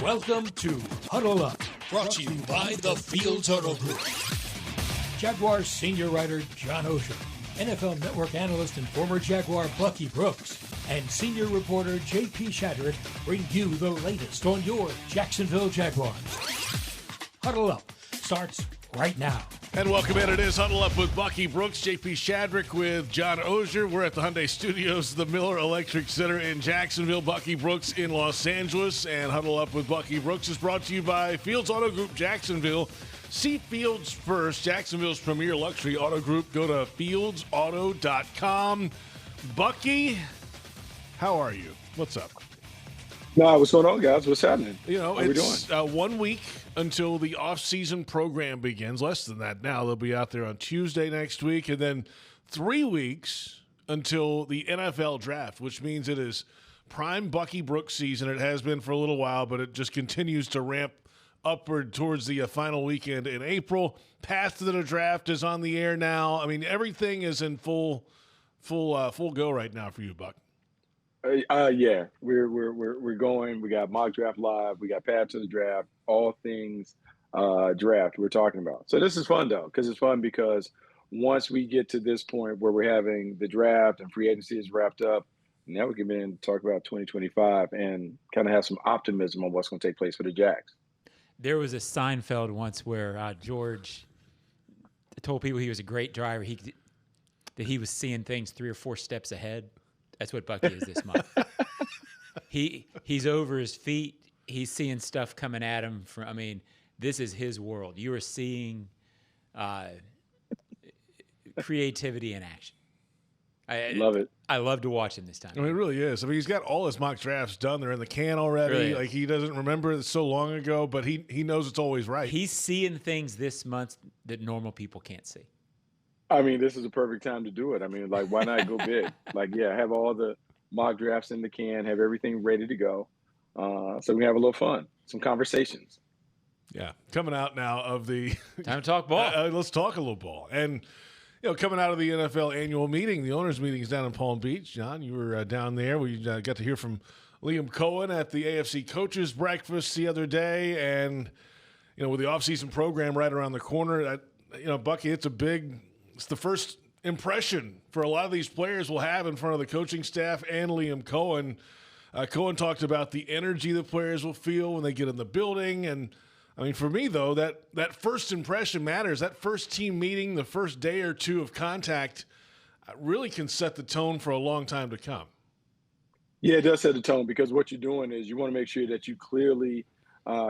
Welcome to Huddle Up, Brought to you by the Fields Huddle Group. Jaguars senior writer John Oehser, NFL Network Analyst and former Jaguar Bucky Brooks, and senior reporter J.P. Shadrick bring you the latest on your Jacksonville Jaguars. Huddle Up starts right now. And welcome in. It is Huddle Up with Bucky Brooks, J.P. Shadrick with John Oehser. We're at the Hyundai Studios, the Miller Electric Center in Jacksonville. Bucky Brooks in Los Angeles. And Huddle Up with Bucky Brooks is brought to you by Fields Auto Group Jacksonville. See Fields first, Jacksonville's premier luxury auto group. Go to fieldsauto.com. Bucky, how are you? What's up? No, what's going on, guys? What's happening? You know, How it's we doing? 1 week until the off-season program begins. Less than that now. They'll be out there on Tuesday next week. And then 3 weeks until the NFL draft, which means it is prime Bucky Brooks season. It has been for a little while, but it just continues to ramp upward towards the final weekend in April. Path to the draft is on the air now. I mean, everything is in full go right now for you, Buck. Yeah, we're going. We got mock draft live. We got path to the draft. All things draft we're talking about. So this is fun though, because it's fun because once we get to this point where we're having the draft and free agency is wrapped up, now we can begin to talk about 2025 and kind of have some optimism on what's going to take place for the Jags. There was a Seinfeld once where George told people he was a great driver. That he was seeing things 3 or 4 steps ahead. That's what Bucky is this month. He's over his feet. He's seeing stuff coming at him. This is his world. You are seeing creativity in action. I love it. I love to watch him this time. I mean, it really is. I mean, he's got all his mock drafts done. They're in the can already. Really? Like, he doesn't remember it so long ago, but he knows it's always right. He's seeing things this month that normal people can't see. I mean, this is a perfect time to do it. I mean, like, why not go big? Have all the mock drafts in the can, have everything ready to go. So we have a little fun, some conversations. Yeah, coming out now of the Time to talk ball. Let's talk a little ball. And coming out of the NFL annual meeting, the owners' meeting is down in Palm Beach. John, you were down there. We got to hear from Liam Cohen at the AFC Coaches Breakfast the other day, and with the offseason program right around the corner, Bucky, it's the first impression for a lot of these players will have in front of the coaching staff and Liam Cohen. Cohen talked about the energy the players will feel when they get in the building. And, I mean, for me, though, that first impression matters. That first team meeting, the first day or two of contact really can set the tone for a long time to come. Yeah, it does set the tone because what you're doing is you want to make sure that you clearly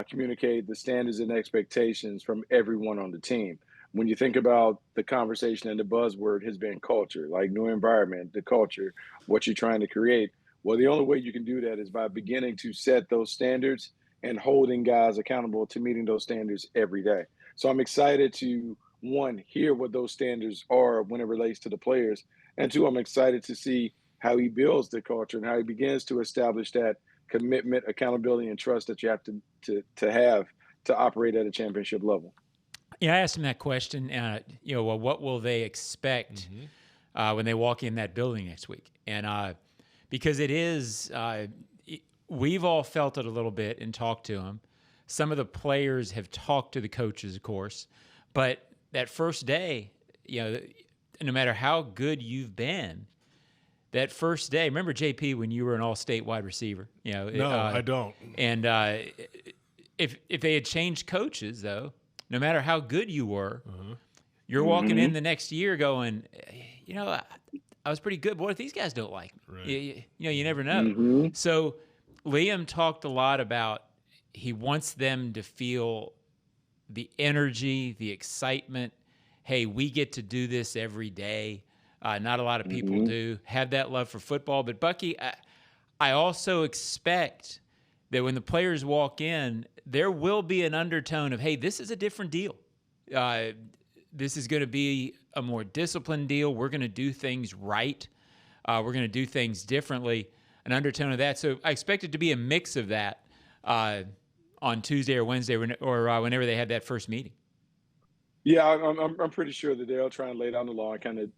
communicate the standards and expectations from everyone on the team. When you think about the conversation and the buzzword has been culture, like new environment, the culture, what you're trying to create. Well, the only way you can do that is by beginning to set those standards and holding guys accountable to meeting those standards every day. So I'm excited to, 1, hear what those standards are when it relates to the players. And 2, I'm excited to see how he builds the culture and how he begins to establish that commitment, accountability, and trust that you have to have to operate at a championship level. Yeah, I asked him that question. What will they expect when they walk in that building next week? And because it is, we've all felt it a little bit and talked to him. Some of the players have talked to the coaches, of course, but that first day, no matter how good you've been, that first day. Remember, JP, when you were an all-state wide receiver? No, I don't. And if they had changed coaches, though. No matter how good you were, you're walking in the next year going, I was pretty good, but what if these guys don't like me? Right. You never know. So Liam talked a lot about he wants them to feel the energy, the excitement. Hey, we get to do this every day. Not a lot of people do. Have that love for football. But, Bucky, I also expect that when the players walk in, there will be an undertone of, hey, this is a different deal. This is going to be a more disciplined deal. We're going to do things right. We're going to do things differently, an undertone of that. So I expect it to be a mix of that on Tuesday or Wednesday or whenever they have that first meeting. Yeah, I'm pretty sure that they'll try and lay down the law and kind of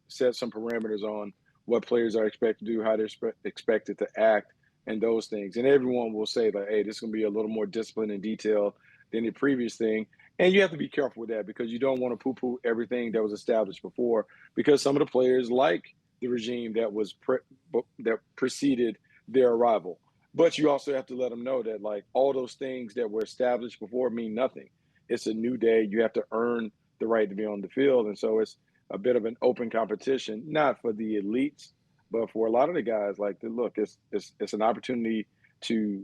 set some parameters on what players are expected to do, how they're expected to act and those things. And everyone will say like, hey, this is going to be a little more disciplined and detailed than the previous thing. And you have to be careful with that because you don't want to poo-poo everything that was established before, because some of the players like the regime that was that preceded their arrival. But you also have to let them know that like all those things that were established before mean nothing. It's a new day. You have to earn the right to be on the field. And so it's a bit of an open competition, not for the elites, but for a lot of the guys. Like, look, it's an opportunity to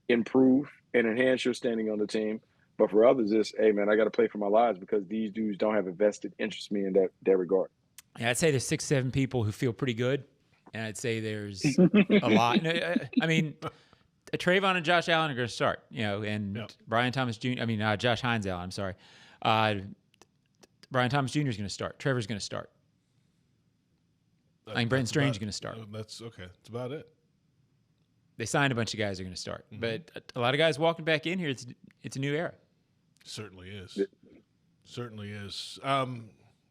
improve and enhance your standing on the team. But for others, it's, hey, man, I got to play for my lives because these dudes don't have a vested interest in me in that regard. Yeah, I'd say there's 6-7 people who feel pretty good, and I'd say there's a lot. I mean, Trayvon and Josh Allen are going to start, and Brian Thomas Jr. Josh Hines Allen. I'm sorry. Brian Thomas Jr. is going to start. Trevor's going to start. I think Brenton Strange is going to start. That's okay. That's about it. They signed a bunch of guys who are going to start, but a lot of guys walking back in here. It's a new era. Certainly is. Certainly is.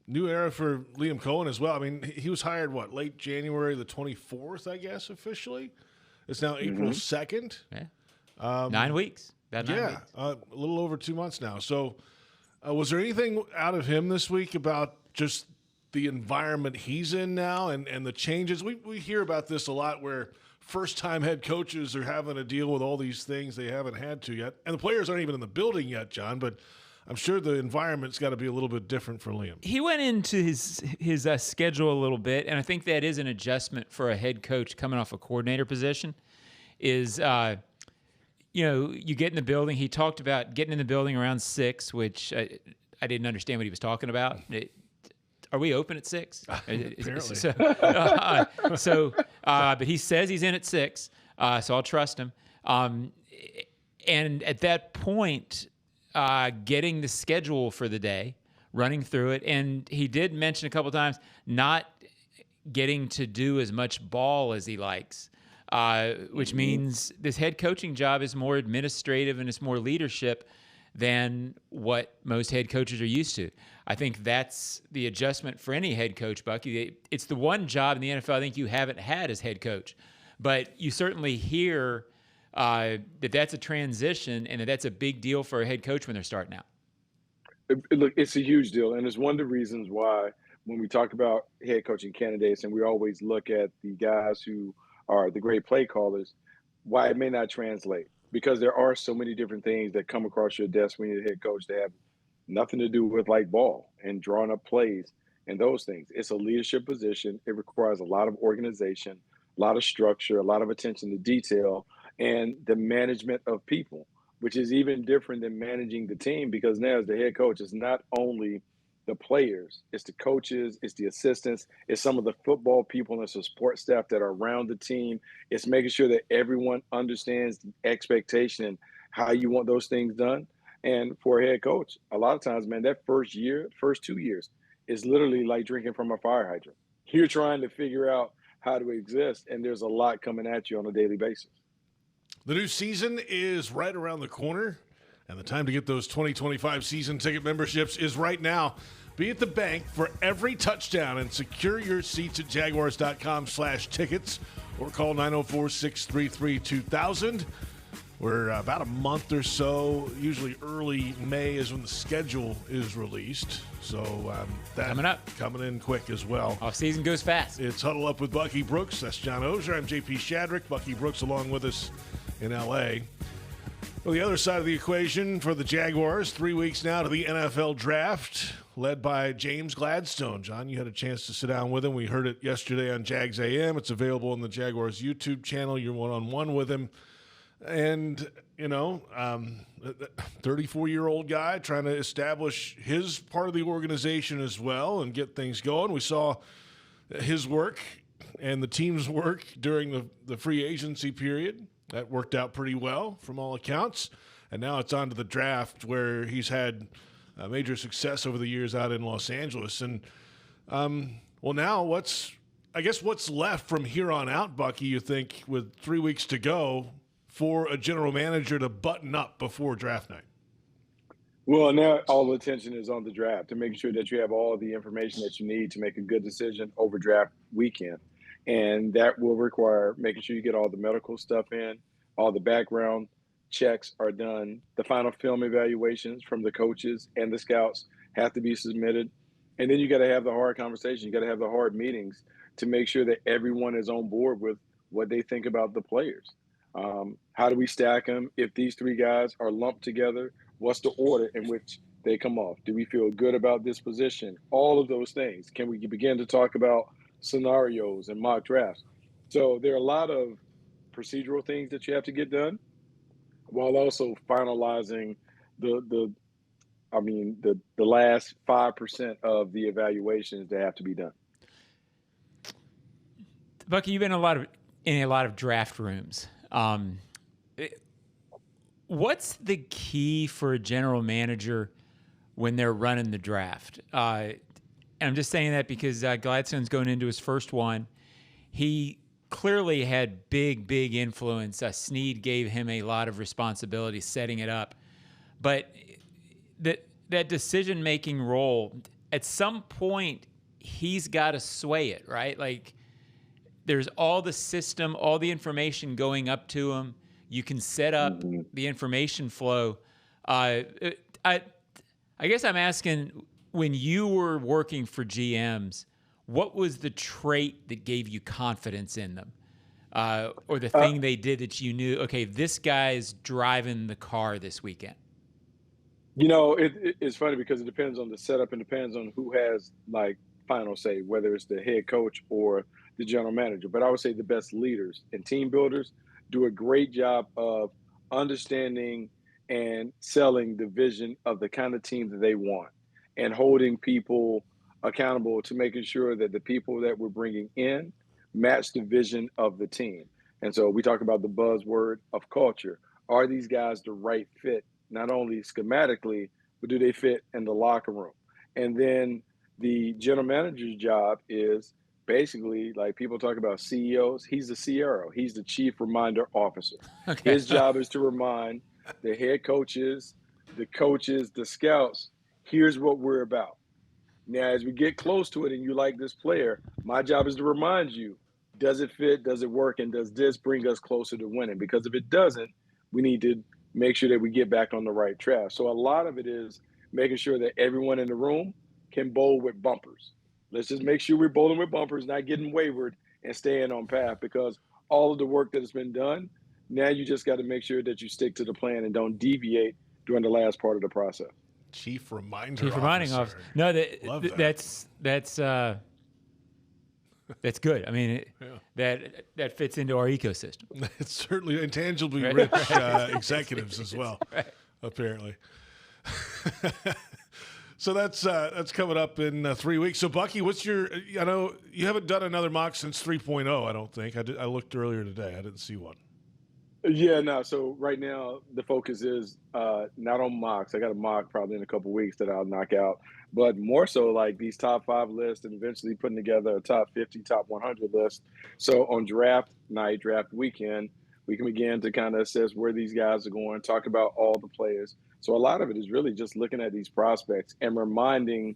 New era for Liam Cohen as well. I mean, he was hired, late January the 24th, I guess, officially. It's now April 2nd. Yeah. 9 weeks. About 9 weeks. A little over 2 months now. So was there anything out of him this week about just the environment he's in now and the changes? We hear about this a lot where first-time head coaches are having to deal with all these things they haven't had to yet. And the players aren't even in the building yet, John, but I'm sure the environment's got to be a little bit different for Liam. He went into his schedule a little bit, and I think that is an adjustment for a head coach coming off a coordinator position. You get in the building. He talked about getting in the building around 6, which I didn't understand what he was talking about. Are we open at 6? Apparently. But he says he's in at 6, so I'll trust him. And at that point, getting the schedule for the day, running through it, and he did mention a couple times not getting to do as much ball as he likes, which means this head coaching job is more administrative and it's more leadership than what most head coaches are used to. I think that's the adjustment for any head coach, Bucky. It's the one job in the NFL I think you haven't had as head coach. But you certainly hear that's a transition and that's a big deal for a head coach when they're starting out. Look, it's a huge deal. And it's one of the reasons why when we talk about head coaching candidates and we always look at the guys who are the great play callers, why it may not translate. Because there are so many different things that come across your desk when you're a head coach that have nothing to do with like ball and drawing up plays and those things. It's a leadership position. It requires a lot of organization, a lot of structure, a lot of attention to detail, and the management of people, which is even different than managing the team, because now as the head coach, it's not only the players, it's the coaches, it's the assistants, it's some of the football people and the support staff that are around the team. It's making sure that everyone understands the expectation and how you want those things done. And for a head coach, a lot of times, man, that first 2 years is literally like drinking from a fire hydrant. You're trying to figure out how to exist, and there's a lot coming at you on a daily basis. The new season is right around the corner, and the time to get those 2025 season ticket memberships is right now. Be at the bank for every touchdown and secure your seats at jaguars.com/tickets or call 904-633-2000. We're about a month or so, usually early May is when the schedule is released. So that's coming in quick as well. Offseason goes fast. It's Huddle Up with Bucky Brooks. That's John Oehser. I'm JP Shadrick. Bucky Brooks along with us in L.A. Well, the other side of the equation for the Jaguars, 3 weeks now to the NFL draft, led by James Gladstone. John, you had a chance to sit down with him. We heard it yesterday on Jags AM. It's available on the Jaguars YouTube channel. You're one-on-one with him. And, 34-year-old guy trying to establish his part of the organization as well and get things going. We saw his work and the team's work during the free agency period. That worked out pretty well from all accounts. And now it's on to the draft where he's had major success over the years out in Los Angeles. And, now what's left from here on out, Bucky, you think, with 3 weeks to go for a general manager to button up before draft night? Well, now all the attention is on the draft to make sure that you have all the information that you need to make a good decision over draft weekend. And that will require making sure you get all the medical stuff in, all the background checks are done. The final film evaluations from the coaches and the scouts have to be submitted. And then you got to have the hard conversation. You got to have the hard meetings to make sure that everyone is on board with what they think about the players. How do we stack them? If these three guys are lumped together, what's the order in which they come off? Do we feel good about this position? All of those things. Can we begin to talk about scenarios and mock drafts? So there are a lot of procedural things that you have to get done while also finalizing the last 5% of the evaluations that have to be done. Bucky, you've been in a lot of draft rooms. What's the key for a general manager when they're running the draft? And I'm just saying that because Gladstone's going into his first one. He clearly had big influence. Snead gave him a lot of responsibility setting it up. But that decision-making role, at some point, he's got to sway it, right? Like, there's all the system, all the information going up to him. You can set up the information flow. I guess I'm asking, when you were working for GMs, what was the trait that gave you confidence in them? Or the thing they did that you knew, okay, this guy's driving the car this weekend? It's funny because it depends on the setup and depends on who has, like, final say, whether it's the head coach or the general manager. But I would say the best leaders and team builders do a great job of understanding and selling the vision of the kind of team that they want and holding people accountable to making sure that the people that we're bringing in match the vision of the team. And so we talk about the buzzword of culture. Are these guys the right fit, not only schematically, but do they fit in the locker room? And then the general manager's job is basically, like people talk about CEOs, he's the CRO. He's the chief reminder officer. Okay. His job is to remind the head coaches, the scouts, here's what we're about. Now, as we get close to it and you like this player, my job is to remind you, does it fit, does it work, and does this bring us closer to winning? Because if it doesn't, we need to make sure that we get back on the right track. So a lot of it is making sure that everyone in the room can bowl with bumpers. Let's just make sure we're bowling with bumpers, not getting wayward and staying on path, because all of the work that has been done, now you just got to make sure that you stick to the plan and don't deviate during the last part of the process. Chief reminding officer. No, that's good. I mean, that fits into our ecosystem. It's certainly intangibly rich executives as well, apparently. So that's coming up in 3 weeks. So, Bucky, what's your – I know you haven't done another mock since 3.0, I don't think. I looked earlier today. I didn't see one. Yeah, no. So right now the focus is not on mocks. I got a mock probably in a couple weeks that I'll knock out, but more so like these top 5 lists and eventually putting together a top 50, top 100 list. So on draft night, draft weekend, we can begin to kind of assess where these guys are going, talk about all the players. So a lot of it is really just looking at these prospects and reminding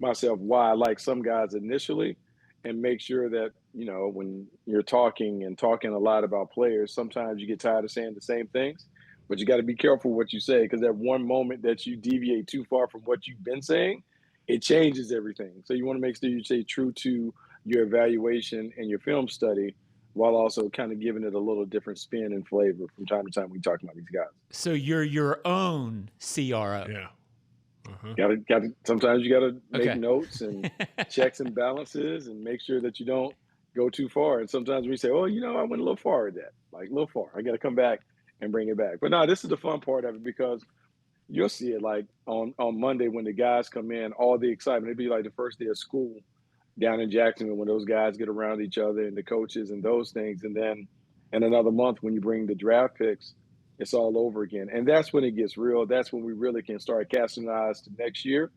myself why I like some guys initially, and make sure that, when you're talking a lot about players, sometimes you get tired of saying the same things, but you got to be careful what you say, because that one moment that you deviate too far from what you've been saying, it changes everything. So you want to make sure you stay true to your evaluation and your film study, while also kind of giving it a little different spin and flavor from time to time when you talk about these guys. So you're your own CRO. Yeah. Got sometimes you got to make notes and checks and balances and make sure that you don't go too far. And sometimes we say, I went a little far at that, like a little far. I got to come back and bring it back. But no, this is the fun part of it, because you'll see it like on Monday when the guys come in, all the excitement. It'd be like the first day of school down in Jacksonville when those guys get around each other and the coaches and those things. And then in another month when you bring the draft picks, it's all over again. And that's when it gets real. That's when we really can start casting eyes to next year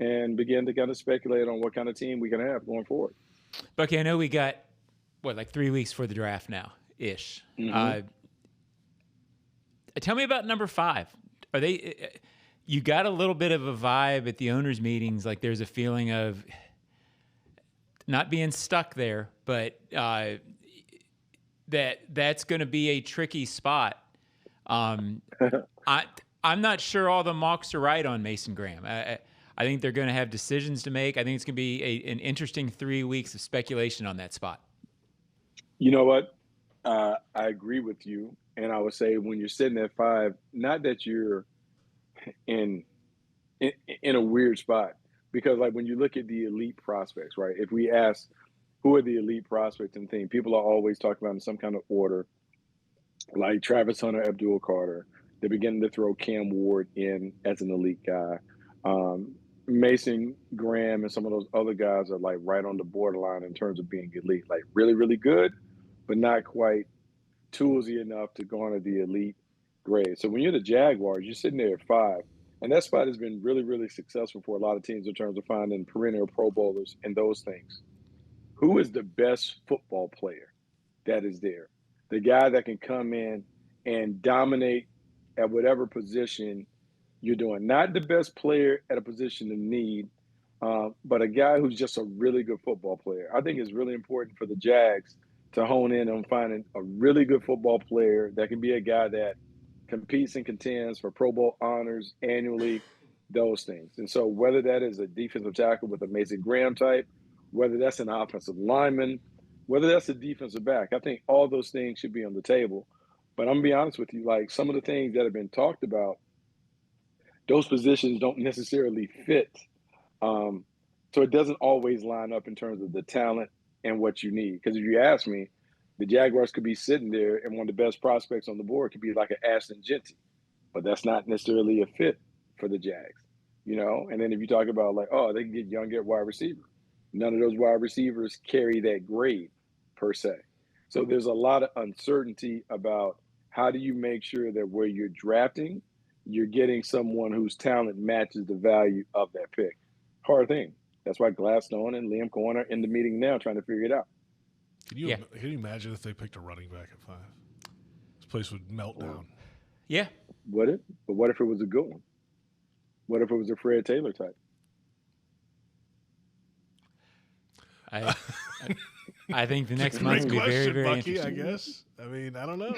and begin to kind of speculate on what kind of team we can have going forward. Bucky, I know we got, 3 weeks for the draft now-ish. Mm-hmm. Tell me about number 5. Are they? You got a little bit of a vibe at the owners' meetings, like there's a feeling of not being stuck there, but that's going to be a tricky spot. I'm not sure all the mocks are right on Mason Graham. I think they're going to have decisions to make. I think it's going to be an interesting 3 weeks of speculation on that spot. You know what? I agree with you. And I would say when you're sitting at 5, not that you're in a weird spot, because like when you look at the elite prospects, right? If we ask who are the elite prospects and things, people are always talking about in some kind of order, like Travis Hunter, Abdul Carter. They're beginning to throw Cam Ward in as an elite guy. Mason Graham and some of those other guys are like right on the borderline in terms of being elite, like really, really good, but not quite toolsy enough to garner the elite grade. So when you're the Jaguars, you're sitting there at 5, and that spot has been really, really successful for a lot of teams in terms of finding perennial Pro Bowlers and those things. Who is the best football player that is there? The guy that can come in and dominate at whatever position you're doing. Not the best player at a position of need, but a guy who's just a really good football player. I think it's really important for the Jags to hone in on finding a really good football player that can be a guy that competes and contends for Pro Bowl honors annually, those things. And so whether that is a defensive tackle with a Mason Graham type, whether that's an offensive lineman, whether that's a defensive back, I think all those things should be on the table. But I'm going to be honest with you, like some of the things that have been talked about, those positions don't necessarily fit. So it doesn't always line up in terms of the talent and what you need. Because if you ask me, the Jaguars could be sitting there and one of the best prospects on the board could be like an Ashton Genty, but that's not necessarily a fit for the Jags, you know? And then if you talk about like, oh, they can get younger at wide receiver. None of those wide receivers carry that grade per se. So there's a lot of uncertainty about how do you make sure that where you're drafting, you're getting someone whose talent matches the value of that pick. Hard thing. That's why Gladstone and Liam Cohen are in the meeting now trying to figure it out. Can you imagine if they picked a running back at 5? This place would melt down. Yeah. Would it? But what if it was a good one? What if it was a Fred Taylor type? I think the next month will be very, very Bucky, interesting. I guess. I mean, I don't know.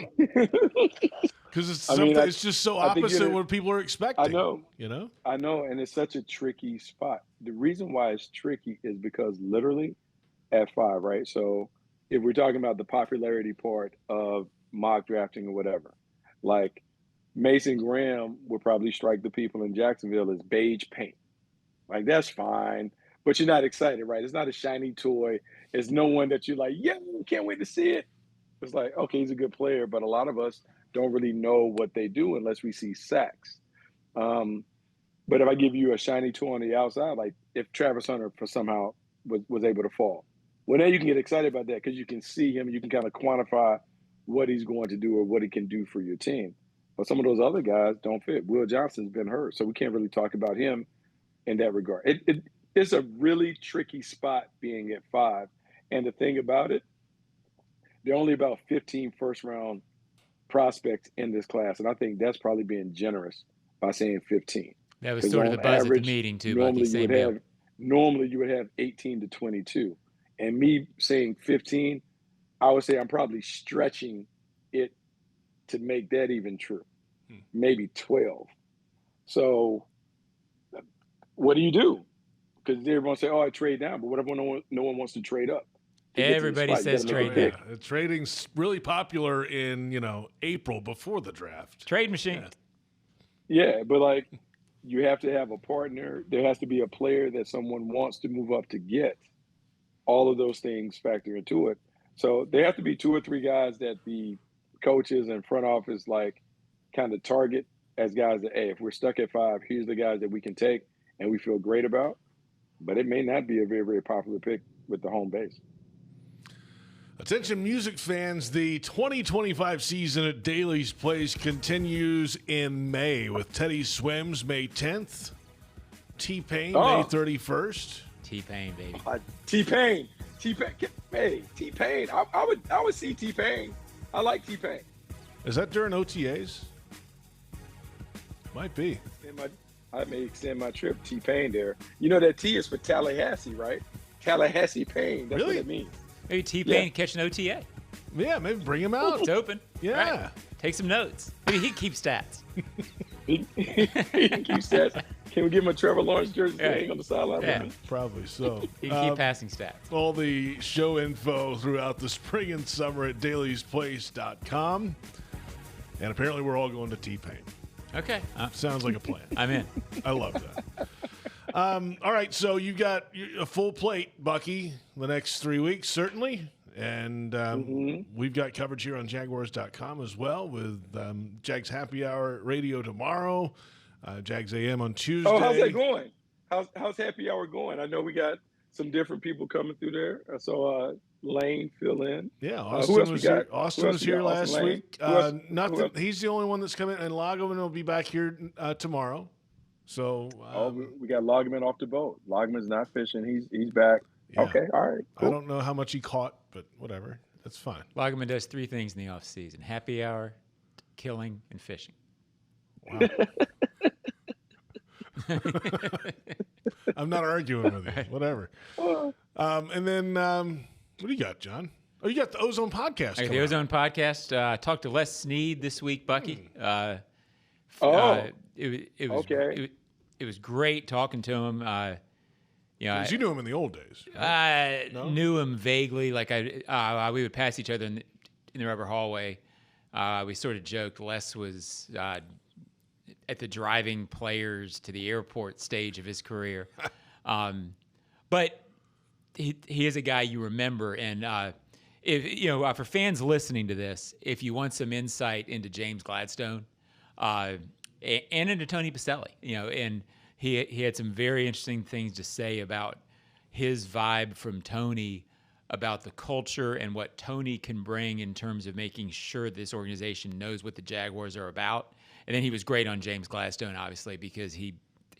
Because it's just so opposite of what people are expecting. I know. You know? I know, and it's such a tricky spot. The reason why it's tricky is because literally at 5, right? So if we're talking about the popularity part of mock drafting or whatever, like Mason Graham would probably strike the people in Jacksonville as beige paint. Like, that's fine, but you're not excited, right? It's not a shiny toy. It's no one that you're like, yeah, can't wait to see it. It's like, okay, he's a good player, but a lot of us don't really know what they do unless we see sacks. But if I give you a shiny toy on the outside, like if Travis Hunter for somehow was able to fall, well, then you can get excited about that because you can see him, you can kind of quantify what he's going to do or what he can do for your team. But some of those other guys don't fit. Will Johnson's been hurt, so we can't really talk about him in that regard. It's a really tricky spot being at 5. And the thing about it, there are only about 15 first-round prospects in this class, and I think that's probably being generous by saying 15. That was sort of the buzz at the meeting, too, Bucky. Normally you would have 18 to 22. And me saying 15, I would say I'm probably stretching it to make that even true. Maybe 12. So what do you do? Because everyone say, oh, I trade down. But what if no one wants to trade up? Everybody says trade down. Yeah. Trading's really popular in, April before the draft. Trade machine. Yeah, but like you have to have a partner. There has to be a player that someone wants to move up to get. All of those things factor into it. So there have to be 2 or 3 guys that the coaches and front office like kind of target as guys that, hey, if we're stuck at 5, here's the guys that we can take and we feel great about. But it may not be a very, very popular pick with the home base. Attention music fans, the 2025 season at Daly's Place continues in May with Teddy Swims May 10th, T-Pain May 31st. T-Pain, baby. T-Pain. Hey, T-Pain. I would see T-Pain. I like T-Pain. Is that during OTAs? Might be. I may extend my trip T-Pain there. You know that T is for Tallahassee, right? Tallahassee Pain. That's Really? what it means. Maybe T-Pain catch an OTA. Yeah, maybe bring him out. It's open. Yeah. Right. Take some notes. Maybe he keeps stats. He keeps that. Can we give him a Trevor Lawrence jersey to hang on the sideline? Yeah. Probably so. He can keep passing stats. All the show info throughout the spring and summer at dailiesplace.com. And apparently we're all going to T-Pain. Okay. Sounds like a plan. I'm in. I love that. All right, so you got a full plate, Bucky, the next 3 weeks, certainly. And we've got coverage here on Jaguars.com as well with Jags Happy Hour Radio tomorrow, Jags AM on Tuesday. Oh, how's that going? How's Happy Hour going? I know we got some different people coming through there. So Lane, fill in. Yeah, who else was we got? here. Austin was here last week. Who He's the only one that's coming, and Logman will be back here tomorrow. So we got Logman off the boat. Logman's not fishing. He's back. yeah. Okay, all right. Cool. I don't know how much he caught, but whatever. That's fine. Loggeman does 3 things in the off season: happy hour, killing, and fishing. Wow. I'm not arguing with you. Whatever. And then what do you got, John? Oh, you got the Ozone podcast. Okay, the Ozone podcast. I talked to Les Snead this week, Bucky. Okay. It was great talking to him. Because you knew him in the old days. I No? knew him vaguely. Like we would pass each other in the rubber hallway. We sort of joked. Les was at the driving players to the airport stage of his career, but he is a guy you remember. And if for fans listening to this, if you want some insight into James Gladstone and into Tony Pacelli, and he had some very interesting things to say about his vibe from Tony, about the culture and what Tony can bring in terms of making sure this organization knows what the Jaguars are about. And then he was great on James Gladstone, obviously, because he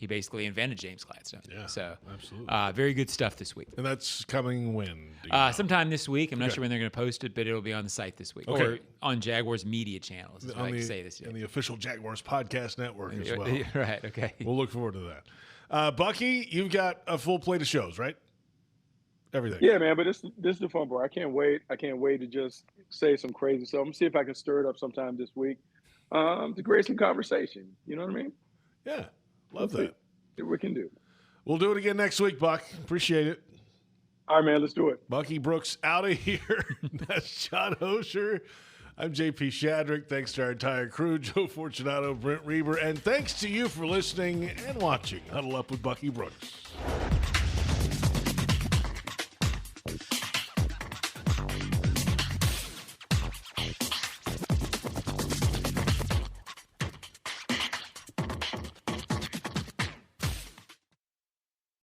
basically invented James Gladstone. Yeah, so absolutely. Very good stuff this week. And that's coming when? Do you know? Sometime this week. I'm not sure when they're going to post it, but it'll be on the site this week. Okay. Or on Jaguars media channels, is what I can say this year. And the official Jaguars podcast network as well. Right, okay. We'll look forward to that. Bucky, you've got a full plate of shows, right? Everything. Yeah, man, but this is the fun part. I can't wait to just say some crazy stuff. I'm going to see if I can stir it up sometime this week to create some conversation. You know what I mean? Yeah, love See that. what we can do. We'll do it again next week, Buck. Appreciate it. All right, man, let's do it. Bucky Brooks out of here. That's John Oehser. I'm JP Shadrick. Thanks to our entire crew, Joe Fortunato, Brent Reber, and thanks to you for listening and watching Huddle Up with Bucky Brooks.